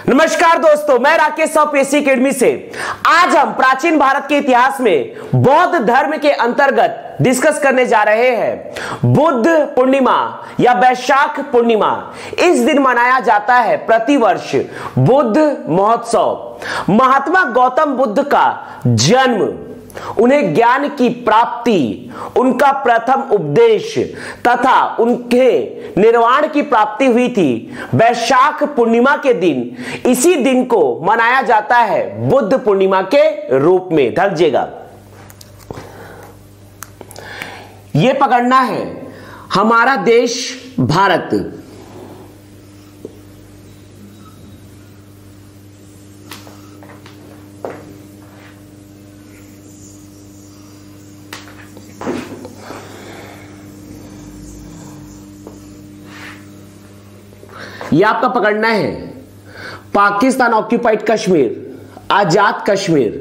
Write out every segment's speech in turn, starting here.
नमस्कार दोस्तों, मैं राकेश पीएससी एकेडमी से। आज हम प्राचीन भारत के इतिहास में बौद्ध धर्म के अंतर्गत डिस्कस करने जा रहे हैं बुद्ध पूर्णिमा या वैशाख पूर्णिमा। इस दिन मनाया जाता है प्रतिवर्ष बुद्ध महोत्सव। महात्मा गौतम बुद्ध का जन्म, उन्हें ज्ञान की प्राप्ति, उनका प्रथम उपदेश तथा उनके निर्वाण की प्राप्ति हुई थी वैशाख पूर्णिमा के दिन। इसी दिन को मनाया जाता है बुद्ध पूर्णिमा के रूप में। ध्यान, यह पकड़ना है हमारा देश भारत। यह आपका पकड़ना है पाकिस्तान ऑक्यूपाइड कश्मीर, आजाद कश्मीर।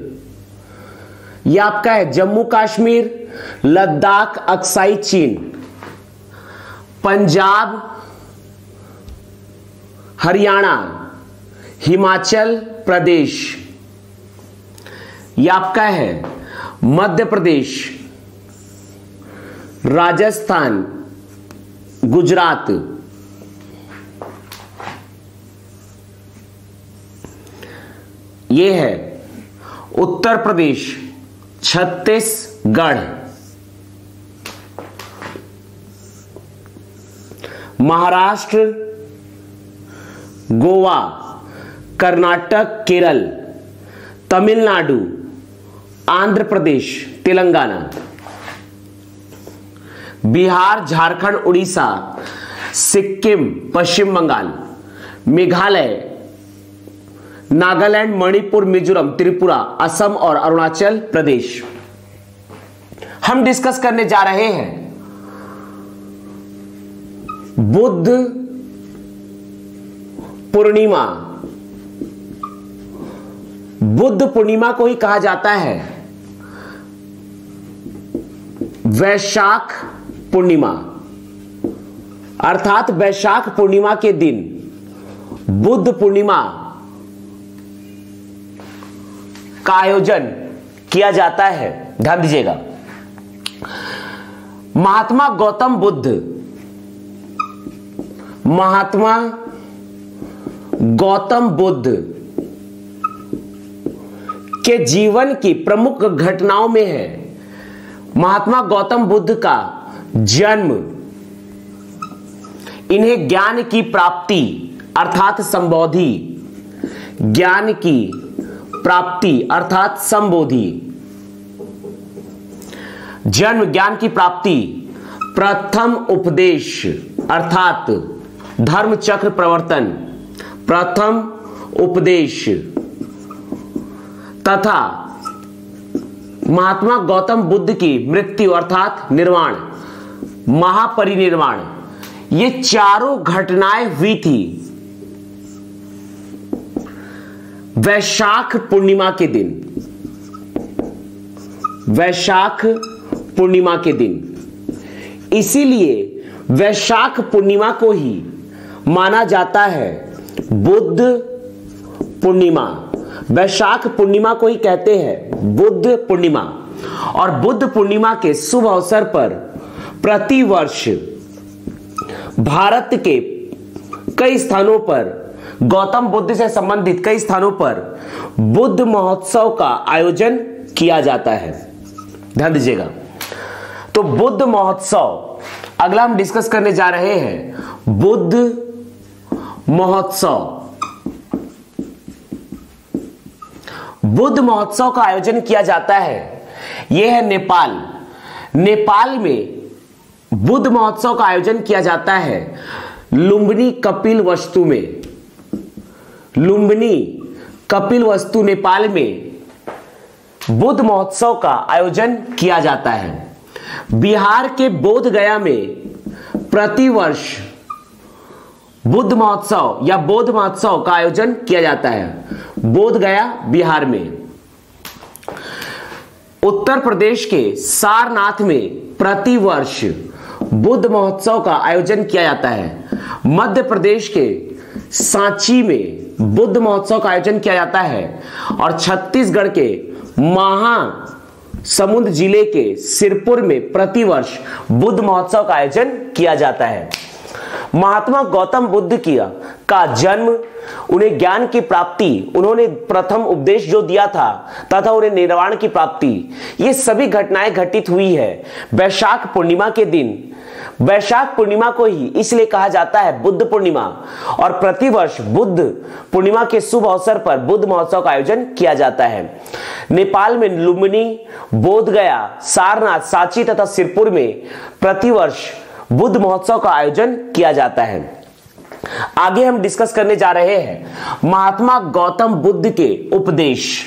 यह आपका है जम्मू कश्मीर, लद्दाख, अक्साई चीन, पंजाब, हरियाणा, हिमाचल प्रदेश। यह आपका है मध्य प्रदेश, राजस्थान, गुजरात। यह है उत्तर प्रदेश, छत्तीसगढ़, महाराष्ट्र, गोवा, कर्नाटक, केरल, तमिलनाडु, आंध्र प्रदेश, तेलंगाना, बिहार, झारखंड, उड़ीसा, सिक्किम, पश्चिम बंगाल, मेघालय, नागालैंड, मणिपुर, मिजोरम, त्रिपुरा, असम और अरुणाचल प्रदेश। हम डिस्कस करने जा रहे हैं बुद्ध पूर्णिमा। बुद्ध पूर्णिमा को ही कहा जाता है वैशाख पूर्णिमा, अर्थात वैशाख पूर्णिमा के दिन बुद्ध पूर्णिमा का आयोजन किया जाता है। ध्यान दीजिएगा, महात्मा गौतम बुद्ध, महात्मा गौतम बुद्ध के जीवन की प्रमुख घटनाओं में है महात्मा गौतम बुद्ध का जन्म, इन्हें ज्ञान की प्राप्ति अर्थात संबोधि, ज्ञान की प्राप्ति अर्थात संबोधि, जन्म, ज्ञान की प्राप्ति, प्रथम उपदेश अर्थात धर्म चक्र प्रवर्तन, प्रथम उपदेश तथा महात्मा गौतम बुद्ध की मृत्यु अर्थात निर्वाण, महापरिनिर्वाण, ये चारों घटनाएं हुई थी वैशाख पूर्णिमा के दिन। वैशाख पूर्णिमा के दिन, इसीलिए वैशाख पूर्णिमा को ही माना जाता है बुद्ध पूर्णिमा। वैशाख पूर्णिमा को ही कहते हैं बुद्ध पूर्णिमा। और बुद्ध पूर्णिमा के शुभ अवसर पर प्रतिवर्ष भारत के कई स्थानों पर, गौतम बुद्ध से संबंधित कई स्थानों पर बुद्ध महोत्सव का आयोजन किया जाता है। ध्यान दीजिएगा, तो बुद्ध महोत्सव अगला हम डिस्कस करने जा रहे हैं बुद्ध महोत्सव। बुद्ध महोत्सव का आयोजन किया जाता है, यह है नेपाल। नेपाल में बुद्ध महोत्सव का आयोजन किया जाता है लुम्बिनी कपिलवस्तु में। लुम्बिनी कपिलवस्तु नेपाल में बुद्ध महोत्सव का आयोजन किया जाता है। बिहार के बोध गया में प्रतिवर्ष बुद्ध महोत्सव या बौद्ध महोत्सव का आयोजन किया जाता है बोध गया, बिहार में। उत्तर प्रदेश के सारनाथ में प्रतिवर्ष बुद्ध महोत्सव का आयोजन किया जाता है। मध्य प्रदेश के सांची में बुद्ध महोत्सव का आयोजन किया जाता है और छत्तीसगढ़ के महासमुंद जिले के सिरपुर में प्रतिवर्ष बुद्ध महोत्सव का आयोजन किया जाता है। महात्मा गौतम बुद्ध का जन्म, उन्हें ज्ञान की प्राप्ति, उन्होंने प्रथम उपदेश जो दिया था तथा उन्हें निर्वाण की प्राप्ति, ये सभी घटनाएं घटित हुई है वैशाख पूर्णिमा के दिन। वैशाख पूर्णिमा को ही इसलिए कहा जाता है बुद्ध पूर्णिमा और प्रतिवर्ष बुद्ध पूर्णिमा के शुभ अवसर पर बुद्ध महोत्सव का आयोजन किया जाता है। नेपाल में लुम्बिनी, बोधगया, सारनाथ, सांची तथा सिरपुर में प्रतिवर्ष बुद्ध महोत्सव का आयोजन किया जाता है। आगे हम डिस्कस करने जा रहे हैं महात्मा गौतम बुद्ध के उपदेश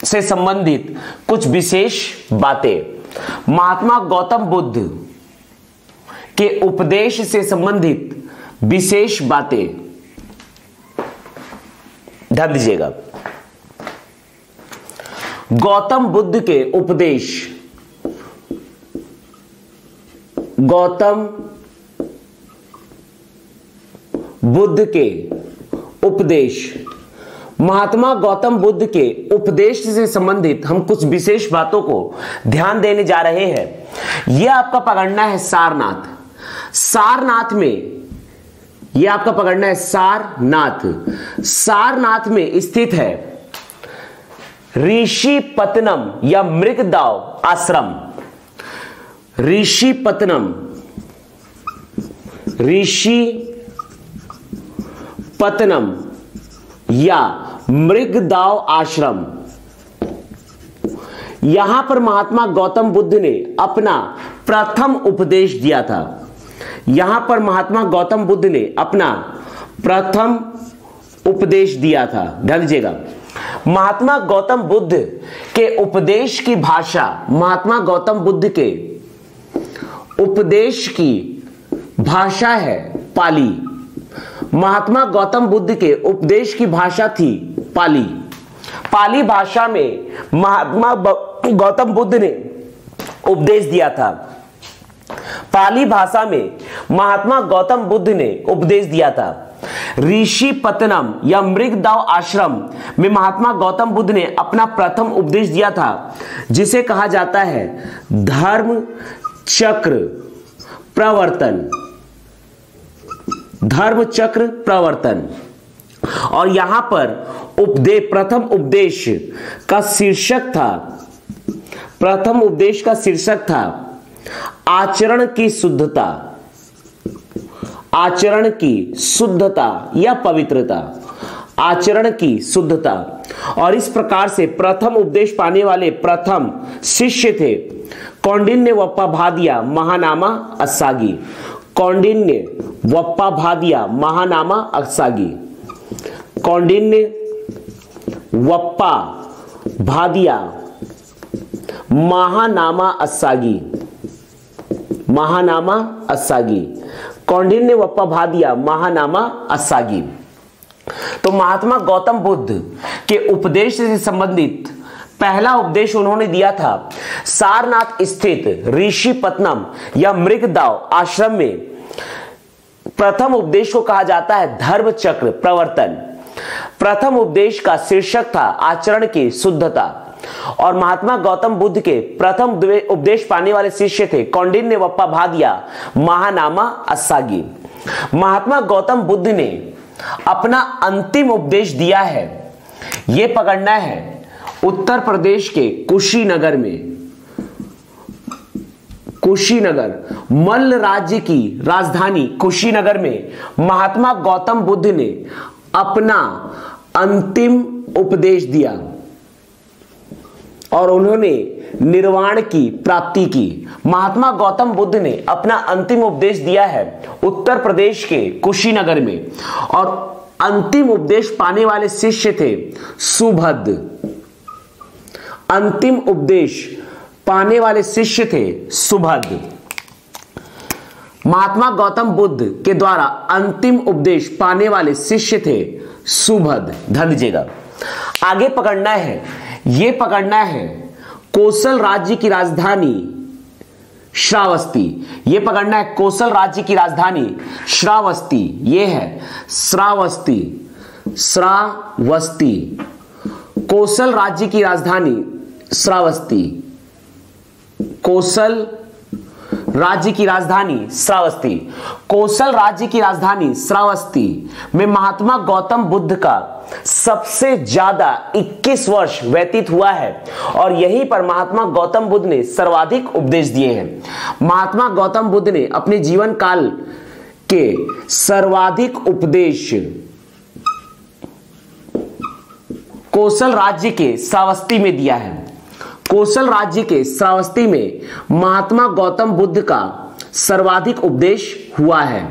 से संबंधित कुछ विशेष बातें। महात्मा गौतम बुद्ध के उपदेश से संबंधित विशेष बातें, ध्यान दीजिएगा। गौतम बुद्ध के उपदेश, गौतम बुद्ध के उपदेश, महात्मा गौतम बुद्ध के उपदेश से संबंधित हम कुछ विशेष बातों को ध्यान देने जा रहे हैं। यह आपका पकड़ना है सारनाथ। सारनाथ में, यह आपका पकड़ना है सारनाथ। सारनाथ में स्थित है ऋषिपत्तनम या मृगदाव आश्रम। ऋषिपत्तनम, ऋषिपत्तनम या मृगदाव आश्रम, यहां पर महात्मा गौतम बुद्ध ने अपना प्रथम उपदेश दिया था। यहां पर महात्मा गौतम बुद्ध ने अपना प्रथम उपदेश दिया था। ध्यान दीजिएगा, महात्मा गौतम बुद्ध के उपदेश की भाषा, महात्मा गौतम बुद्ध के उपदेश की भाषा है पाली। महात्मा गौतम बुद्ध के उपदेश की भाषा थी पाली। पाली भाषा में महात्मा गौतम बुद्ध ने उपदेश दिया था। पाली भाषा में महात्मा गौतम बुद्ध ने उपदेश दिया था। ऋषिपत्तनम या मृगदाव आश्रम में महात्मा गौतम बुद्ध ने अपना प्रथम उपदेश दिया था, जिसे कहा जाता है धर्म चक्र प्रवर्तन। धर्म चक्र प्रवर्तन। और यहां पर प्रथम उपदेश का शीर्षक था, प्रथम उपदेश का शीर्षक था आचरण की शुद्धता। आचरण की शुद्धता या पवित्रता, आचरण की शुद्धता। और इस प्रकार से प्रथम उपदेश पाने वाले प्रथम शिष्य थे कौंडिन्य वप्पा भादिया महानामा अस्सागी। कौंडिन्य वप्पा भादिया महानामा अस्सागी। कौंडिन्य वप्पा भादिया महानामा अस्सागी। महानामा अस्सागी। कौंडिन्य वप्पा भादिया महानामा अस्सागी। तो महात्मा गौतम बुद्ध के उपदेश से संबंधित पहला उपदेश उन्होंने दिया था सारनाथ स्थित ऋषिपत्तनम या मृगदाव आश्रम में। प्रथम उपदेश को कहा जाता है धर्म चक्र प्रवर्तन। प्रथम उपदेश का शीर्षक था आचरण की शुद्धता। और महात्मा गौतम बुद्ध के प्रथम उपदेश पाने वाले शिष्य थे कौंडिन्य वप्पा भादिया महानामा अस्सागी। महात्मा गौतम बुद्ध ने अपना अंतिम उपदेश दिया है, यह पकड़ना है उत्तर प्रदेश के कुशीनगर में। कुशीनगर, मल्ल राज्य की राजधानी कुशीनगर में महात्मा गौतम बुद्ध ने अपना अंतिम उपदेश दिया और उन्होंने निर्वाण की प्राप्ति की। महात्मा गौतम बुद्ध ने अपना अंतिम उपदेश दिया है उत्तर प्रदेश के कुशीनगर में और अंतिम उपदेश पाने वाले शिष्य थे सुभद्र। अंतिम उपदेश पाने वाले शिष्य थे सुभद्र। महात्मा गौतम बुद्ध के द्वारा अंतिम उपदेश पाने वाले शिष्य थे सुभद्र। ध्यान दीजिएगा, आगे पकड़ना है, यह पकड़ना है कोसल राज्य की राजधानी श्रावस्ती। यह पकड़ना है कोसल राज्य की राजधानी श्रावस्ती। यह है श्रावस्ती। श्रावस्ती। कोसल राज्य की राजधानी श्रावस्ती। कोसल राज्य की राजधानी श्रावस्ती। कोसल राज्य की राजधानी श्रावस्ती में महात्मा गौतम बुद्ध का सबसे ज्यादा 21 वर्ष व्यतीत हुआ है और यहीं पर महात्मा गौतम बुद्ध ने सर्वाधिक उपदेश दिए हैं। महात्मा गौतम बुद्ध ने अपने जीवन काल के सर्वाधिक उपदेश कोसल राज्य के श्रावस्ती में दिया है। कोसल राज्य के श्रावस्ती में महात्मा गौतम बुद्ध का सर्वाधिक उपदेश हुआ है।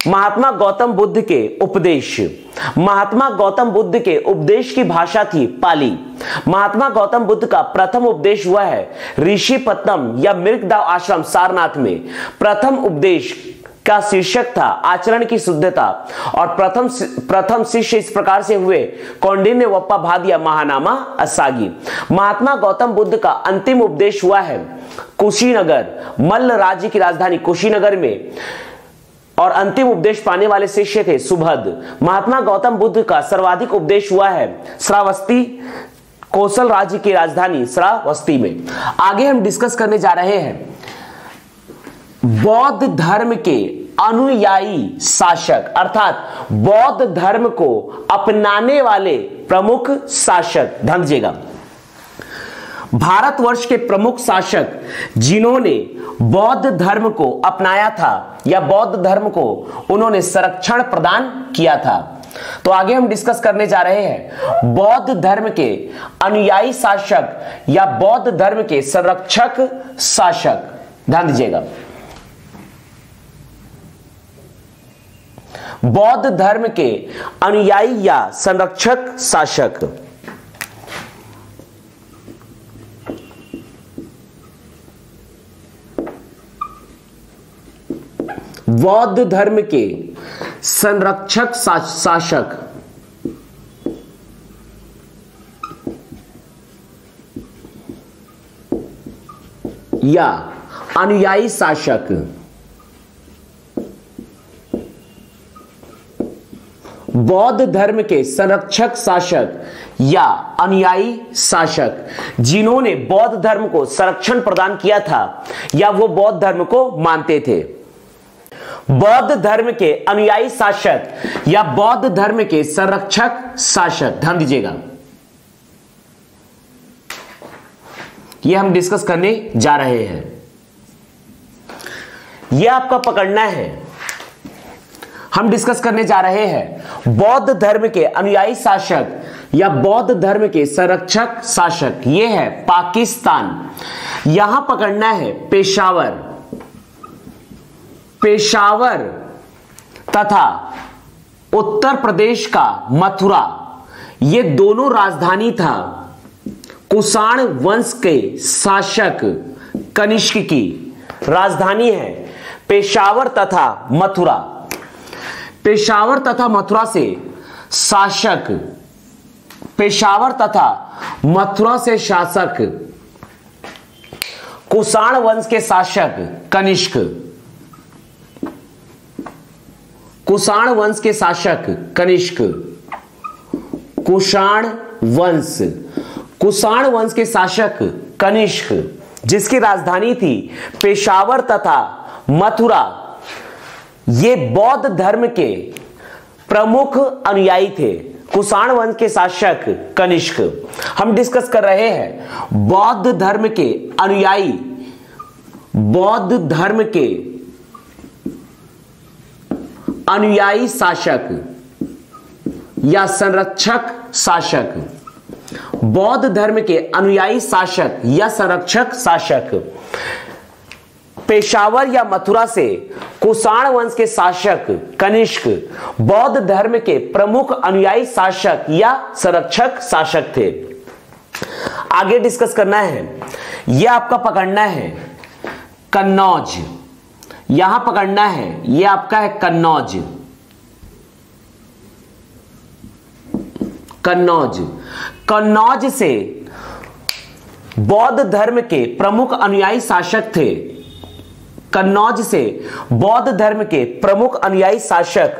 महात्मा गौतम बुद्ध के उपदेश। महात्मा गौतम बुद्ध के उपदेश की भाषा थी पाली। महात्मा गौतम बुद्ध का प्रथम उपदेश हुआ है ऋषिपत्तनम या मृगदाव आश्रम सारनाथ में। प्रथम उपदेश का शीर्षक था आचरण की शुद्धता और प्रथम शिष्य इस प्रकार से हुए कौंडिन्य वप्पा भादिया महानामा असागी। महात्मा गौतम बुद्ध का अंतिम उपदेश हुआ है कुशीनगर, मल्ल राज्य की राजधानी कुशीनगर में और अंतिम उपदेश पाने वाले शिष्य थे सुभद। महात्मा गौतम बुद्ध का सर्वाधिक उपदेश हुआ है श्रावस्ती, कोसल राज्य की राजधानी श्रावस्ती में। आगे हम डिस्कस करने जा रहे हैं बौद्ध धर्म के अनुयायी शासक अर्थात बौद्ध धर्म को अपनाने वाले प्रमुख शासक। ध्यान दीजिएगा, भारतवर्ष के प्रमुख शासक जिन्होंने बौद्ध धर्म को अपनाया था या बौद्ध धर्म को उन्होंने संरक्षण प्रदान किया था। तो आगे हम डिस्कस करने जा रहे हैं बौद्ध धर्म के अनुयायी शासक या बौद्ध धर्म के संरक्षक शासक। ध्यान दीजिएगा, बौद्ध धर्म के अनुयायी या संरक्षक शासक। बौद्ध धर्म के संरक्षक शासक या अनुयायी शासक। बौद्ध धर्म के संरक्षक शासक या अनुयायी शासक जिन्होंने बौद्ध धर्म को संरक्षण प्रदान किया था या वो बौद्ध धर्म को मानते थे। बौद्ध धर्म के अनुयायी शासक या बौद्ध धर्म के संरक्षक शासक। ध्यान दीजिएगा, यह हम डिस्कस करने जा रहे हैं। यह आपका पकड़ना है, हम डिस्कस करने जा रहे हैं बौद्ध धर्म के अनुयायी शासक या बौद्ध धर्म के संरक्षक शासक। यह है पाकिस्तान। यहां पकड़ना है पेशावर, पेशावर तथा उत्तर प्रदेश का मथुरा। ये दोनों राजधानी था कुषाण वंश के शासक कनिष्क की। राजधानी है पेशावर तथा मथुरा। पेशावर तथा मथुरा से शासक, पेशावर तथा मथुरा से शासक कुषाण वंश के शासक कनिष्क। कुषाण वंश के शासक कनिष्क। कुषाण वंश, कुषाण वंश के शासक कनिष्क जिसकी राजधानी थी पेशावर तथा मथुरा। ये बौद्ध धर्म के प्रमुख अनुयायी थे। कुषाण वंश के शासक कनिष्क। हम डिस्कस कर रहे हैं बौद्ध धर्म के अनुयायी, बौद्ध धर्म के अनुयायी शासक या संरक्षक शासक। बौद्ध धर्म के अनुयायी शासक या संरक्षक शासक पेशावर या मथुरा से कुषाण वंश के शासक कनिष्क बौद्ध धर्म के प्रमुख अनुयायी शासक या संरक्षक शासक थे। आगे डिस्कस करना है, यह आपका पकड़ना है कन्नौज। यहां पकड़ना है, यह आपका है कन्नौज। कन्नौज, कन्नौज से बौद्ध धर्म के प्रमुख अनुयायी शासक थे। कन्नौज से बौद्ध धर्म के प्रमुख अनुयायी शासक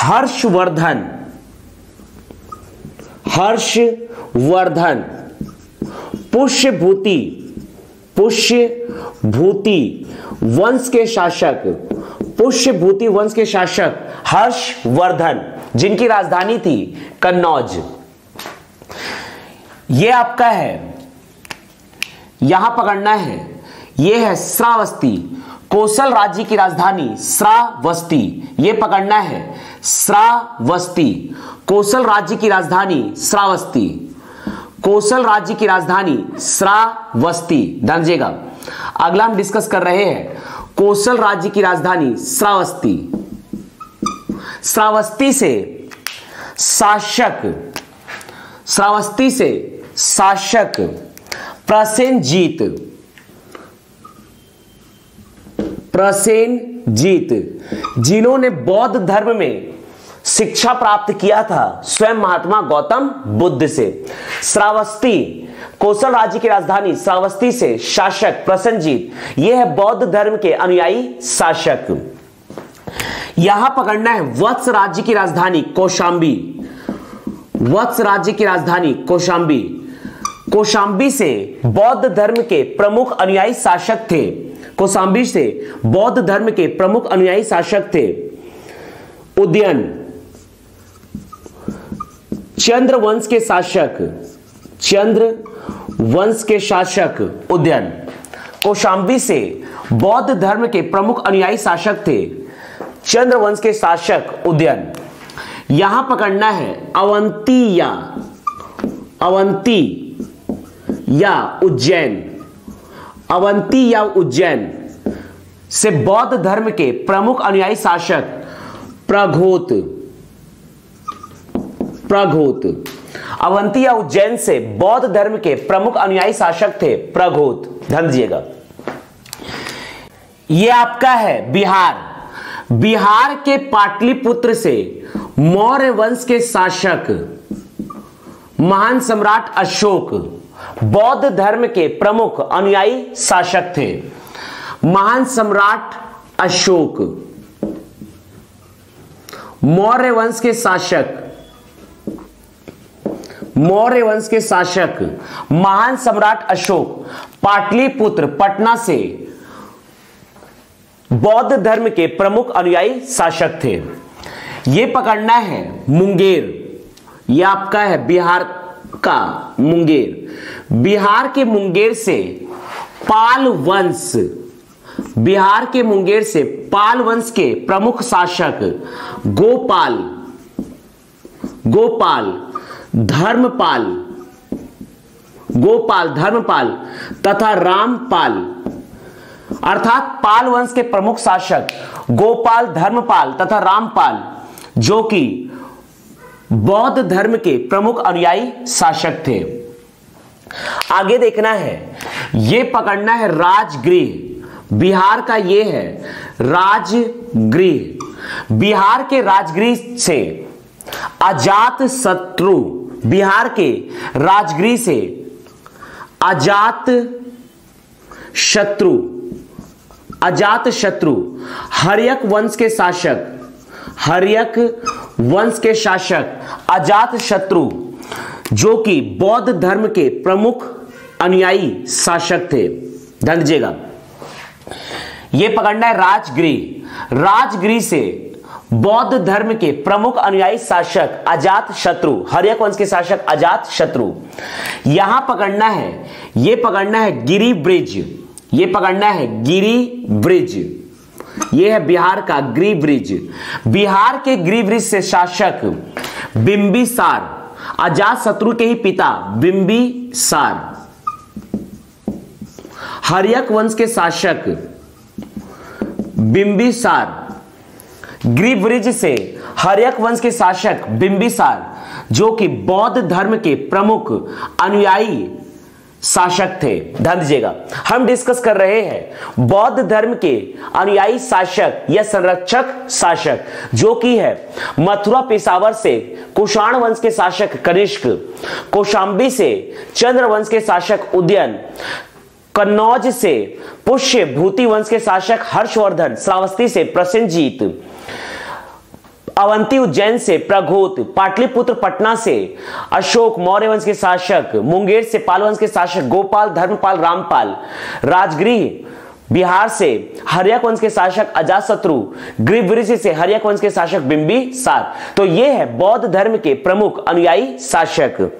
हर्षवर्धन, हर्षवर्धन। पुष्यभूति, पुष्यभूति वंश के शासक, पुष्यभूति वंश के शासक हर्षवर्धन, जिनकी राजधानी थी कन्नौज। यह आपका है, यहां पकड़ना है, यह है श्रावस्ती, कौशल राज्य की राजधानी श्रावस्ती, यह पकड़ना है श्रावस्ती, कौशल राज्य की राजधानी श्रावस्ती, कौशल राज्य की राजधानी श्रावस्ती। ध्यान दीजिएगा, अगला हम डिस्कस कर रहे हैं कौशल राज्य की राजधानी श्रावस्ती। श्रावस्ती से शासक, श्रावस्ती से शासक प्रसेनजीत, प्रसेनजीत, जिन्होंने बौद्ध धर्म में शिक्षा प्राप्त किया था स्वयं महात्मा गौतम बुद्ध से। श्रावस्ती, कौशल राज्य की राजधानी श्रावस्ती से शासक प्रसेनजीत, यह है बौद्ध धर्म के अनुयायी शासक। यहां पकड़ना है वत्स राज्य की राजधानी कौशांबी, वत्स राज्य की राजधानी कौशांबी, कौशांबी से बौद्ध धर्म के प्रमुख अनुयायी शासक थे, कौशांबी से बौद्ध धर्म के प्रमुख अनुयायी शासक थे उदयन, चंद्र वंश के शासक, चंद्र वंश के शासक उदयन। कौशांबी से बौद्ध धर्म के प्रमुख अनुयायी शासक थे चंद्र वंश के शासक उदयन। यहां पकड़ना है अवंती या, अवंती या उज्जैन, अवंती या उज्जैन से बौद्ध धर्म के प्रमुख अनुयायी शासक प्रघोत, प्रघोत। अवंती या उज्जैन से बौद्ध धर्म के प्रमुख अनुयायी शासक थे प्रघोत। ध्यान दीजिएगा, यह आपका है बिहार, बिहार के पाटलिपुत्र से मौर्य वंश के शासक महान सम्राट अशोक बौद्ध धर्म के प्रमुख अनुयायी शासक थे। महान सम्राट अशोक, मौर्य वंश के शासक, मौर्य वंश के शासक महान सम्राट अशोक पाटलिपुत्र पटना से बौद्ध धर्म के प्रमुख अनुयायी शासक थे। यह पकड़ना है मुंगेर, यह आपका है बिहार का मुंगेर, बिहार के मुंगेर से पाल वंश, बिहार के मुंगेर से पाल वंश के प्रमुख शासक गोपाल, गोपाल धर्मपाल, गोपाल धर्मपाल तथा रामपाल, अर्थात पाल वंश के प्रमुख शासक गोपाल धर्मपाल तथा रामपाल, जो कि बौद्ध धर्म के प्रमुख अनुयायी शासक थे। आगे देखना है, यह पकड़ना है राजगृह, बिहार का यह है राजगृह, बिहार के राजगृह से अजात शत्रु, बिहार के राजगृह से अजात शत्रु, अजात शत्रु हर्यक वंश के शासक, हर्यक वंश के शासक अजात शत्रु, जो कि बौद्ध धर्म के प्रमुख अनुयायी शासक थे। ध्यान दीजिएगा, यह पकड़ना है राजगृह, राजगृह से बौद्ध धर्म के प्रमुख अनुयायी शासक अजात शत्रु, हर्यक वंश के शासक अजात शत्रु। यहां पकड़ना है, यह पकड़ना है गिरि ब्रिज, यह पकड़ना है गिरि ब्रिज, यह है बिहार का गिरि ब्रिज, बिहार के गिरि ब्रिज से शासक बिंबिसार, अजात शत्रु के ही पिता बिंबिसार, हर्यक वंश के शासक बिंबिसार, गिरि ब्रिज से हर्यक वंश के शासक बिंबिसार, जो कि बौद्ध धर्म के प्रमुख अनुयायी शासक थे। ध्यान दीजिएगा, हम डिस्कस कर रहे हैं बौद्ध धर्म के अनुयायी शासक या संरक्षक शासक, जो कि है मथुरा पेशावर से कुषाण वंश के शासक कनिष्क, कौशांबी से चंद्र वंश के शासक उदयन, कन्नौज से पुष्य भूति वंश के शासक हर्षवर्धन, श्रावस्ती से प्रसेनजीत, अवंती उज्जैन से प्रघोत, पाटलिपुत्र पटना से अशोक मौर्य वंश के शासक, मुंगेर से पाल वंश के शासक गोपाल, धर्मपाल, रामपाल, राजगृह बिहार से हर्यक वंश के शासक अजातशत्रु, ग्रीवऋषि से हर्यक वंश के शासक बिंबिसार। तो ये है बौद्ध धर्म के प्रमुख अनुयायी शासक।